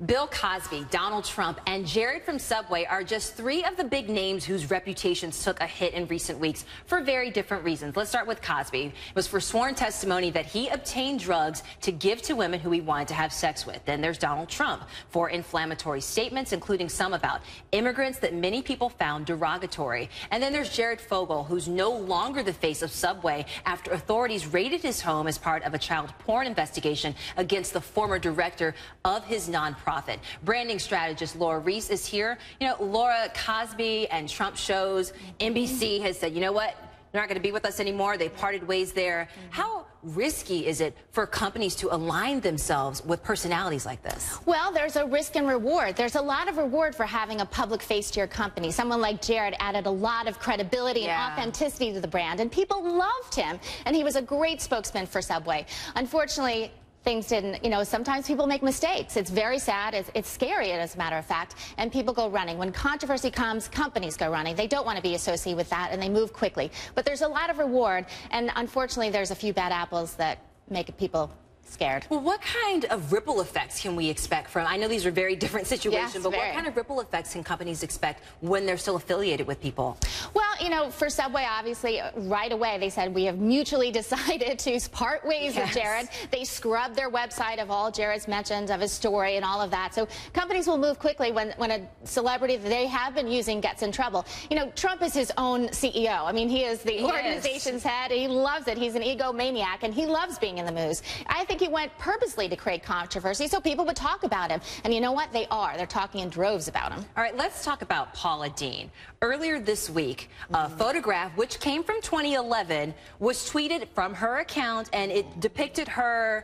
Bill Cosby, Donald Trump, and Jared from Subway are just three of the big names whose reputations took a hit in recent weeks for very different reasons. Let's start with Cosby. It was for sworn testimony that he obtained drugs to give to women who he wanted to have sex with. Then there's Donald Trump for inflammatory statements, including some about immigrants that many people found derogatory. And then there's Jared Fogle, who's no longer the face of Subway after authorities raided his home as part of a child porn investigation against the former director of his nonprofit. Branding strategist Laura Reese is here. You know, Laura, Cosby and Trump shows, NBC has said, you know what, they're not going to be with us anymore. They parted ways there. How risky is it for companies to align themselves with personalities like this? Well, there's a risk and reward. There's a lot of reward for having a public face to your company. Someone like Jared added a lot of credibility and authenticity to the brand, and people loved him, and he was a great spokesman for Subway. Unfortunately, things didn't, you know, sometimes people make mistakes. It's very sad. It's scary, as a matter of fact, and people go running. When controversy comes, companies go running. They don't want to be associated with that, and they move quickly. But there's a lot of reward, and unfortunately, there's a few bad apples that make people scared. Well, what kind of ripple effects can we expect from, I know these are very different situations, but what kind of ripple effects can companies expect when they're still affiliated with people? Well, you know, for Subway, obviously, right away, they said, we have mutually decided to part ways with Jared. They scrubbed their website of all Jared's mentions of his story and all of that. So companies will move quickly when a celebrity that they have been using gets in trouble. You know, Trump is his own CEO. I mean, he is the organization's head. He loves it. He's an egomaniac, and he loves being in the news. I think he went purposely to create controversy so people would talk about him. And you know what? They are. They're talking in droves about him. All right, let's talk about Paula Deen. Earlier this week, a photograph, which came from 2011, was tweeted from her account, and it depicted her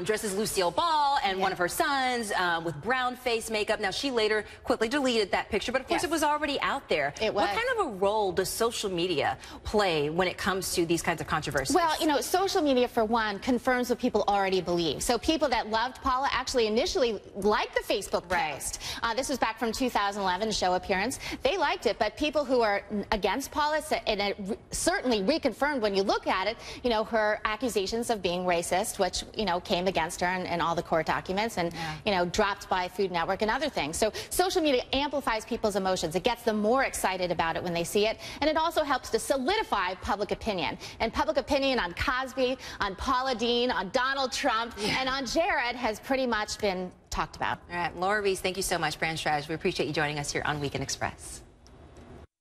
dressed as Lucille Ball and one of her sons with brown face makeup. Now, she later quickly deleted that picture, but of course it was already out there. It was. What kind of a role does social media play when it comes to these kinds of controversies? Well, you know, social media, for one, confirms what people already believe. So people that loved Paula actually initially liked the Facebook post. This was back from 2011, show appearance. They liked it, but people who are against Paula, and it certainly reconfirmed when you look at it, you know, her accusations of being racist, which, you know, came against her in all the court documents, and, you know, dropped by Food Network and other things. So social media amplifies people's emotions. It gets them more excited about it when they see it, and it also helps to solidify public opinion. And public opinion on Cosby, on Paula Deen, on Donald Trump, and on Jared has pretty much been talked about. All right, Laura Reese, thank you so much, brand strategist. We appreciate you joining us here on Weekend Express.